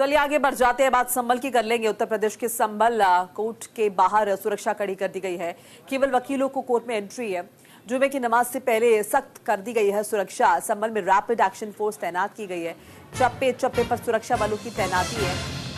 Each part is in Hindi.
चलिए आगे बढ़ जाते हैं, बात संभल की कर लेंगे। उत्तर प्रदेश के संभल कोर्ट के बाहर सुरक्षा कड़ी कर दी गई है। केवल वकीलों को कोर्ट में एंट्री है। जुमे की नमाज से पहले सख्त कर दी गई है सुरक्षा। संभल में रैपिड एक्शन फोर्स तैनात की गई है। चप्पे चप्पे पर सुरक्षा बलों की तैनाती है।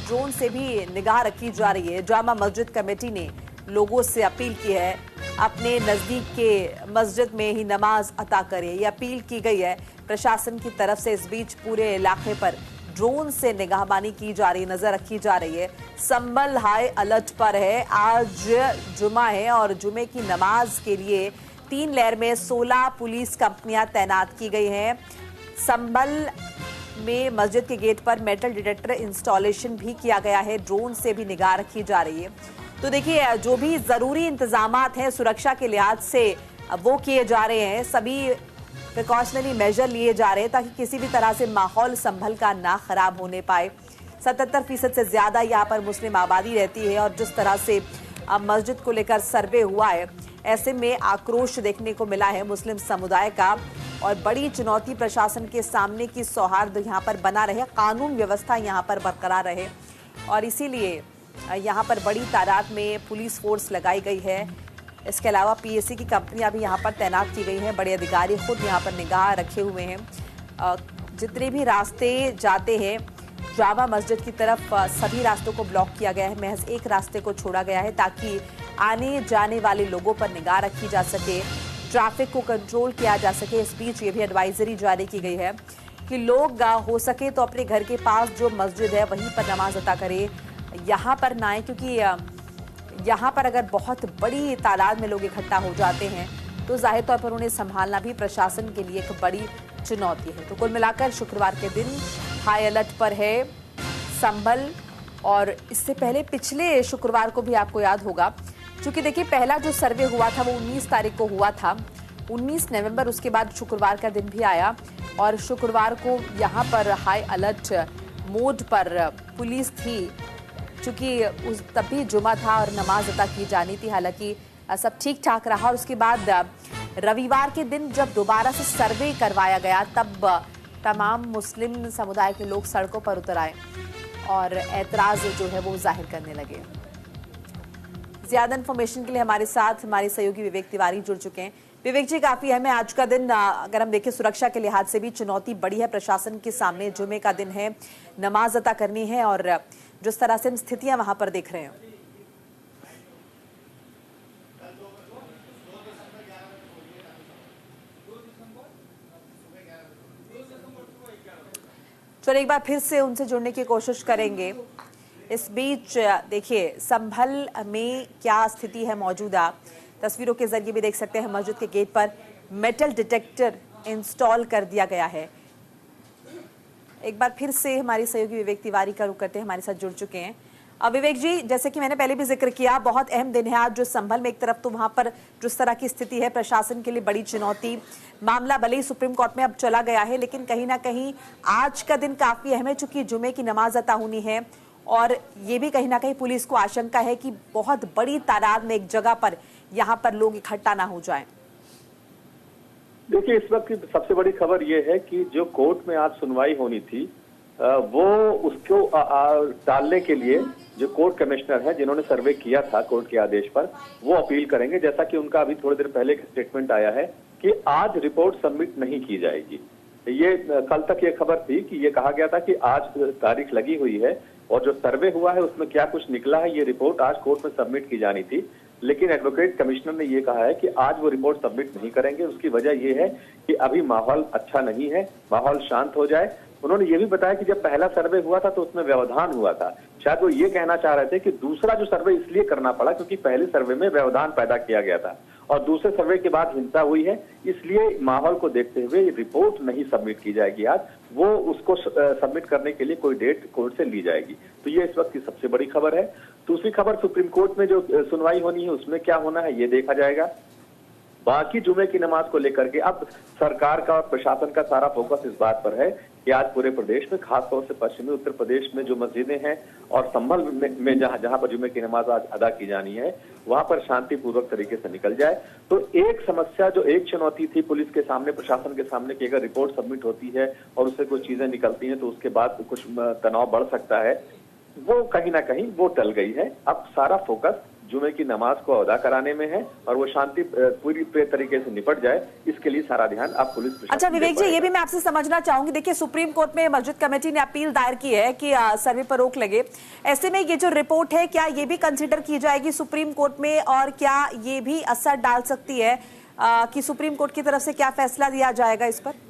ड्रोन से भी निगाह रखी जा रही है। जामा मस्जिद कमेटी ने लोगों से अपील की है अपने नजदीक के मस्जिद में ही नमाज अता करें, ये अपील की गई है प्रशासन की तरफ से। इस बीच पूरे इलाके पर ड्रोन से निगाहबानी की जा रही, नजर रखी जा रही है। संभल हाई अलर्ट पर है। आज जुमा है और जुमे की नमाज के लिए 3 लेयर में 16 पुलिस कंपनियां तैनात की गई हैं। संभल में मस्जिद के गेट पर मेटल डिटेक्टर इंस्टॉलेशन भी किया गया है। ड्रोन से भी निगाह रखी जा रही है। तो देखिए, जो भी जरूरी इंतजामात हैं सुरक्षा के लिहाज से वो किए जा रहे हैं। सभी प्रिकॉशनरी मेजर लिए जा रहे हैं ताकि किसी भी तरह से माहौल संभल का ना खराब होने पाए। 77% से ज्यादा यहाँ पर मुस्लिम आबादी रहती है और जिस तरह से मस्जिद को लेकर सर्वे हुआ है, ऐसे में आक्रोश देखने को मिला है मुस्लिम समुदाय का। और बड़ी चुनौती प्रशासन के सामने की सौहार्द यहाँ पर बना रहे, कानून व्यवस्था यहाँ पर बरकरार रहे, और इसीलिए यहाँ पर बड़ी तादाद में पुलिस फोर्स लगाई गई है। इसके अलावा पीएससी की कंपनियां भी यहाँ पर तैनात की गई हैं। बड़े अधिकारी खुद यहाँ पर निगाह रखे हुए हैं। जितने भी रास्ते जाते हैं जामा मस्जिद की तरफ, सभी रास्तों को ब्लॉक किया गया है। महज एक रास्ते को छोड़ा गया है ताकि आने जाने वाले लोगों पर निगाह रखी जा सके, ट्रैफिक को कंट्रोल किया जा सके। इस बीच ये भी एडवाइजरी जारी की गई है कि लोग हो सके तो अपने घर के पास जो मस्जिद है वहीं पर नमाज अता करें, यहाँ पर ना आए, क्योंकि यहाँ पर अगर बहुत बड़ी तादाद में लोग इकट्ठा हो जाते हैं तो जाहिर तौर पर उन्हें संभालना भी प्रशासन के लिए एक बड़ी चुनौती है। तो कुल मिलाकर शुक्रवार के दिन हाई अलर्ट पर है संभल। और इससे पहले पिछले शुक्रवार को भी आपको याद होगा, क्योंकि देखिए पहला जो सर्वे हुआ था वो 19 तारीख को हुआ था, 19 नवंबर। उसके बाद शुक्रवार का दिन भी आया और शुक्रवार को यहाँ पर हाई अलर्ट मोड पर पुलिस थी, चूंकि उस तभी जुमा था और नमाज अता की जानी थी। हालांकि सब ठीक ठाक रहा और उसके बाद रविवार के दिन जब दोबारा से सर्वे करवाया गया तब तमाम मुस्लिम समुदाय के लोग सड़कों पर उतर आए और एतराज जो है वो जाहिर करने लगे। ज्यादा इन्फॉर्मेशन के लिए हमारे साथ हमारे सहयोगी विवेक तिवारी जुड़ चुके हैं। विवेक जी, काफी अहम है आज का दिन। अगर हम देखें सुरक्षा के लिहाज से भी चुनौती बड़ी है प्रशासन के सामने। जुमे का दिन है, नमाज अता करनी है और जिस तरह से हम स्थितियां वहां पर देख रहे हैं। चलिए एक बार फिर से उनसे जुड़ने की कोशिश करेंगे। इस बीच देखिए संभल में क्या स्थिति है मौजूदा, तस्वीरों के जरिए भी देख सकते हैं। मस्जिद के गेट पर मेटल डिटेक्टर इंस्टॉल कर दिया गया है। एक बार फिर से हमारे सहयोगी विवेक तिवारी का रुख करते हैं, हमारे साथ जुड़ चुके हैं। अब विवेक जी, जैसे कि मैंने पहले भी जिक्र किया, बहुत अहम दिन है आज जो संभल में। एक तरफ तो वहां पर जिस तरह की स्थिति है प्रशासन के लिए बड़ी चुनौती, मामला भले ही सुप्रीम कोर्ट में अब चला गया है, लेकिन कहीं ना कहीं आज का दिन काफी अहम है चूंकि जुमे की नमाज अता होनी है। और ये भी कहीं ना कहीं पुलिस को आशंका है कि बहुत बड़ी तादाद में एक जगह पर यहाँ पर लोग इकट्ठा ना हो जाएं। देखिए, इस वक्त की सबसे बड़ी खबर ये है कि जो कोर्ट में आज सुनवाई होनी थी वो उसको टालने के लिए जो कोर्ट कमिश्नर है जिन्होंने सर्वे किया था कोर्ट के आदेश पर, वो अपील करेंगे। जैसा कि उनका अभी थोड़ी देर पहले एक स्टेटमेंट आया है कि आज रिपोर्ट सबमिट नहीं की जाएगी। ये कल तक ये खबर थी कि ये कहा गया था कि आज तारीख लगी हुई है और जो सर्वे हुआ है उसमें क्या कुछ निकला है ये रिपोर्ट आज कोर्ट में सबमिट की जानी थी। लेकिन एडवोकेट कमिश्नर ने ये कहा है कि आज वो रिपोर्ट सबमिट नहीं करेंगे। उसकी वजह ये है कि अभी माहौल अच्छा नहीं है, माहौल शांत हो जाए। उन्होंने ये भी बताया कि जब पहला सर्वे हुआ था तो उसमें व्यवधान हुआ था। शायद वो ये कहना चाह रहे थे कि दूसरा जो सर्वे इसलिए करना पड़ा क्योंकि पहले सर्वे में व्यवधान पैदा किया गया था और दूसरे सर्वे के बाद हिंसा हुई है, इसलिए माहौल को देखते हुए रिपोर्ट नहीं सबमिट की जाएगी आज। वो उसको सबमिट करने के लिए कोई डेट कोर्ट से ली जाएगी। तो ये इस वक्त की सबसे बड़ी खबर है। दूसरी खबर, सुप्रीम कोर्ट में जो सुनवाई होनी है उसमें क्या होना है ये देखा जाएगा। बाकी जुमे की नमाज को लेकर के अब सरकार का और प्रशासन का सारा फोकस इस बात पर है कि आज पूरे प्रदेश में, खासतौर से पश्चिमी उत्तर प्रदेश में जो मस्जिदें हैं और संभल में जहां पर जुमे की नमाज आज अदा की जानी है, वहां पर शांतिपूर्वक तरीके से निकल जाए। तो एक समस्या, जो एक चुनौती थी पुलिस के सामने, प्रशासन के सामने, कि अगर रिपोर्ट सबमिट होती है और उससे कुछ चीजें निकलती हैं तो उसके बाद कुछ तनाव बढ़ सकता है, वो कहीं ना कहीं वो टल गई है। अब सारा फोकस जुमे की नमाज को अदा कराने में है और वो शांति पूरी तरीके से निपट जाए, इसके लिए सारा ध्यान आप पुलिस प्रशासन। अच्छा विवेक जी, ये भी मैं आपसे समझना चाहूंगी, देखिए सुप्रीम कोर्ट में मस्जिद कमेटी ने अपील दायर की है कि सर्वे पर रोक लगे। ऐसे में ये जो रिपोर्ट है, क्या ये भी कंसिडर की जाएगी सुप्रीम कोर्ट में, और क्या ये भी असर डाल सकती है कि सुप्रीम कोर्ट की तरफ से क्या फैसला दिया जाएगा इस पर?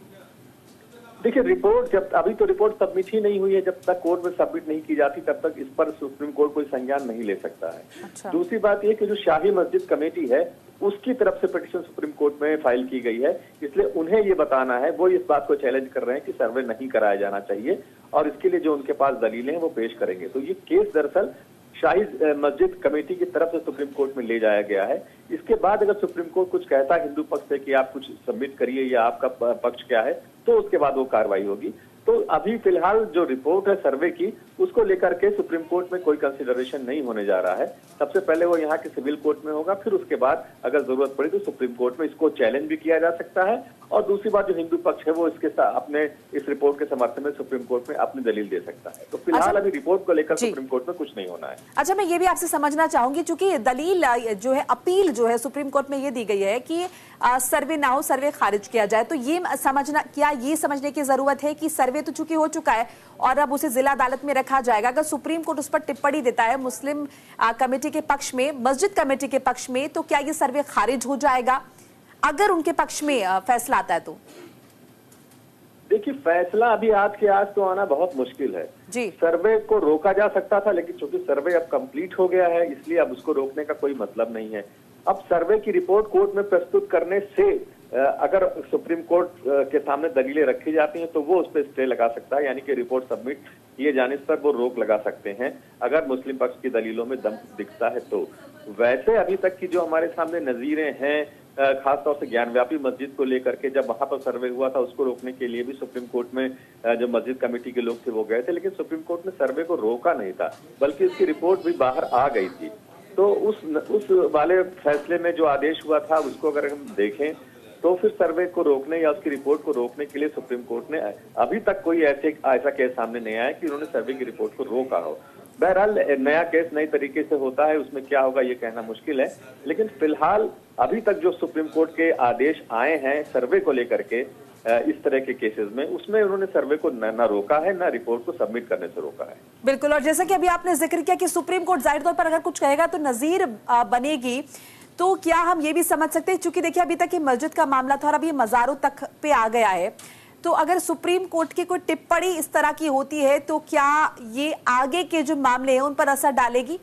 देखिए, रिपोर्ट जब अभी तो रिपोर्ट सबमिट ही नहीं हुई है, जब तक कोर्ट में सबमिट नहीं की जाती तब तक इस पर सुप्रीम कोर्ट कोई संज्ञान नहीं ले सकता है। अच्छा। दूसरी बात यह कि जो शाही मस्जिद कमेटी है उसकी तरफ से पिटीशन सुप्रीम कोर्ट में फाइल की गई है, इसलिए उन्हें ये बताना है, वो इस बात को चैलेंज कर रहे हैं कि सर्वे नहीं कराया जाना चाहिए और इसके लिए जो उनके पास दलीलें हैं वो पेश करेंगे। तो ये केस दरअसल शाही मस्जिद कमेटी की तरफ से सुप्रीम कोर्ट में ले जाया गया है। इसके बाद अगर सुप्रीम कोर्ट कुछ कहता है हिंदू पक्ष से कि आप कुछ सबमिट करिए या आपका पक्ष क्या है, तो उसके बाद वो कार्रवाई होगी। तो अभी फिलहाल जो रिपोर्ट है सर्वे की, उसको लेकर के सुप्रीम कोर्ट में कोई कंसिडरेशन नहीं होने जा रहा है। सबसे पहले वो यहाँ के सिविल कोर्ट में होगा, फिर उसके बाद अगर जरूरत पड़ी तो सुप्रीम कोर्ट में इसको चैलेंज भी किया जा सकता है। और दूसरी बात, जो हिंदू पक्ष है वो इसके साथ अपने इस रिपोर्ट के समर्थन में सुप्रीम कोर्ट में अपनी दलील दे सकता है। तो फिलहाल अभी रिपोर्ट को लेकर सुप्रीम कोर्ट में कुछ नहीं होना है। अच्छा, मैं ये भी आपसे समझना चाहूंगी, चूंकि दलील जो है, अपील जो है सुप्रीम कोर्ट में ये दी गई है कि सर्वे ना हो, सर्वे खारिज किया जाए, तो ये समझना, क्या ये समझने की जरूरत है कि सर्वे तो चूंकि हो चुका है और अब उसे जिला अदालत में रखा जाएगा, अगर सुप्रीम कोर्ट उस पर टिप्पणी देता है मुस्लिम कमेटी के पक्ष में, मस्जिद कमेटी के पक्ष में, तो क्या ये सर्वे खारिज हो जाएगा अगर उनके पक्ष में फैसला आता है तो? देखिए, फैसला अभी आज के आज तो आना बहुत मुश्किल है जी। सर्वे को रोका जा सकता था, लेकिन चूंकि सर्वे अब कंप्लीट हो गया है, इसलिए अब उसको रोकने का कोई मतलब नहीं है। अब सर्वे की रिपोर्ट कोर्ट में प्रस्तुत करने से अगर सुप्रीम कोर्ट के सामने दलीलें रखी जाती हैं तो वो उस पर स्टे लगा सकता है, यानी कि रिपोर्ट सबमिट किए जाने पर वो रोक लगा सकते हैं अगर मुस्लिम पक्ष की दलीलों में दम दिखता है तो। वैसे अभी तक की जो हमारे सामने नजीरें हैं, खासतौर से ज्ञानव्यापी मस्जिद को लेकर के, जब वहां पर सर्वे हुआ था उसको रोकने के लिए भी सुप्रीम कोर्ट में जो मस्जिद कमेटी के लोग थे वो गए थे, लेकिन सुप्रीम कोर्ट ने सर्वे को रोका नहीं था, बल्कि उसकी रिपोर्ट भी बाहर आ गई थी। तो उस वाले फैसले में जो आदेश हुआ था उसको अगर हम देखें तो फिर सर्वे को रोकने या उसकी रिपोर्ट को रोकने के लिए सुप्रीम कोर्ट ने अभी तक कोई ऐसा केस सामने नहीं आया कि उन्होंने सर्वे की रिपोर्ट को रोका हो। बहरहाल नया केस नई तरीके से होता है, उसमें क्या होगा ये कहना मुश्किल है, लेकिन फिलहाल अभी तक जो सुप्रीम कोर्ट के आदेश आए हैं सर्वे को लेकर के इस तरह के केसेस में, उसमें उन्होंने सर्वे को न रोका है, न रिपोर्ट को सबमिट करने से रोका है। बिल्कुल, और जैसा कि अभी आपने जिक्र किया कि सुप्रीम कोर्ट जाहिर तौर पर अगर कुछ कहेगा तो नजीर बनेगी, तो क्या हम ये भी समझ सकते हैं, चूंकि देखिए अभी तक ये मस्जिद का मामला था और अभी मज़ारों तक पे आ गया है, तो अगर सुप्रीम कोर्ट की कोई टिप्पणी इस तरह की होती है तो क्या ये आगे के जो मामले हैं उन पर असर डालेगी?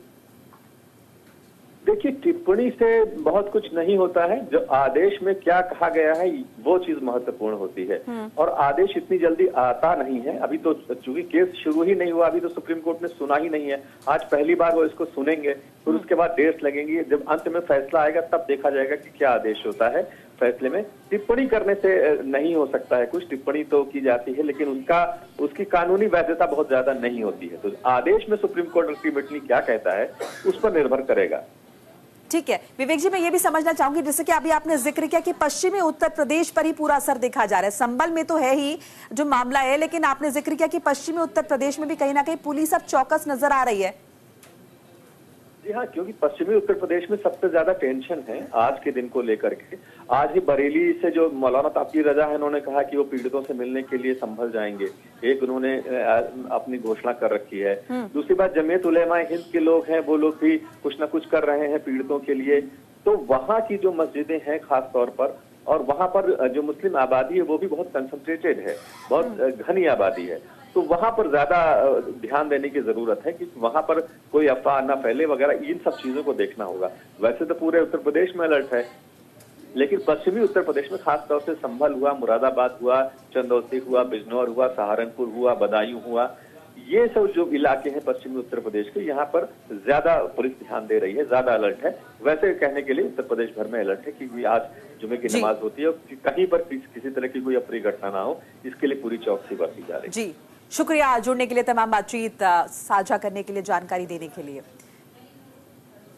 देखिए, टिप्पणी से बहुत कुछ नहीं होता है, जो आदेश में क्या कहा गया है वो चीज महत्वपूर्ण होती है। और आदेश इतनी जल्दी आता नहीं है, अभी तो चूंकि केस शुरू ही नहीं हुआ, अभी तो सुप्रीम कोर्ट ने सुना ही नहीं है, आज पहली बार वो इसको सुनेंगे, फिर उसके बाद डेट्स लगेंगी, जब अंत में फैसला आएगा तब देखा जाएगा कि क्या आदेश होता है। फैसले में टिप्पणी करने से नहीं हो सकता है कुछ, टिप्पणी तो की जाती है लेकिन उसकी कानूनी वैधता बहुत ज्यादा नहीं होती है। तो आदेश में सुप्रीम कोर्ट अल्टीमेटली क्या कहता है उस पर निर्भर करेगा। ठीक है विवेक जी, मैं ये भी समझना चाहूंगी, जैसे कि अभी आपने जिक्र किया कि पश्चिमी उत्तर प्रदेश पर ही पूरा असर देखा जा रहा है, संभल में तो है ही जो मामला है, लेकिन आपने जिक्र किया कि पश्चिमी उत्तर प्रदेश में भी कहीं ना कहीं पुलिस अब चौकस नजर आ रही है। जी हाँ, क्योंकि पश्चिमी उत्तर प्रदेश में सबसे ज्यादा टेंशन है आज के दिन को लेकर के। आज ही बरेली से जो मौलाना ताकीर रजा है, उन्होंने कहा कि वो पीड़ितों से मिलने के लिए संभल जाएंगे, एक उन्होंने अपनी घोषणा कर रखी है। दूसरी बात, जमीयत उलेमा हिंद के लोग हैं, वो लोग भी कुछ ना कुछ कर रहे हैं पीड़ितों के लिए। तो वहाँ की जो मस्जिदें हैं खास तौर पर, और वहाँ पर जो मुस्लिम आबादी है वो भी बहुत कंसंट्रेटेड है, बहुत घनी आबादी है, तो वहां पर ज्यादा ध्यान देने की जरूरत है कि वहां पर कोई अफवाह ना फैले वगैरह, इन सब चीजों को देखना होगा। वैसे तो पूरे उत्तर प्रदेश में अलर्ट है, लेकिन पश्चिमी उत्तर प्रदेश में खास तौर से संभल हुआ, मुरादाबाद हुआ, चंदौसी हुआ, बिजनौर हुआ, सहारनपुर हुआ, बदायूं हुआ, ये सब जो इलाके हैं पश्चिमी उत्तर प्रदेश के, यहाँ पर ज्यादा पुलिस ध्यान दे रही है, ज्यादा अलर्ट है। वैसे कहने के लिए उत्तर प्रदेश भर में अलर्ट है कि आज जुमे की नमाज होती है और कहीं पर किसी तरह की कोई अप्रिय घटना ना हो, इसके लिए पूरी चौकसी बरती जा रही है। जी शुक्रिया जुड़ने के लिए, तमाम बातचीत साझा करने के लिए, जानकारी देने के लिए।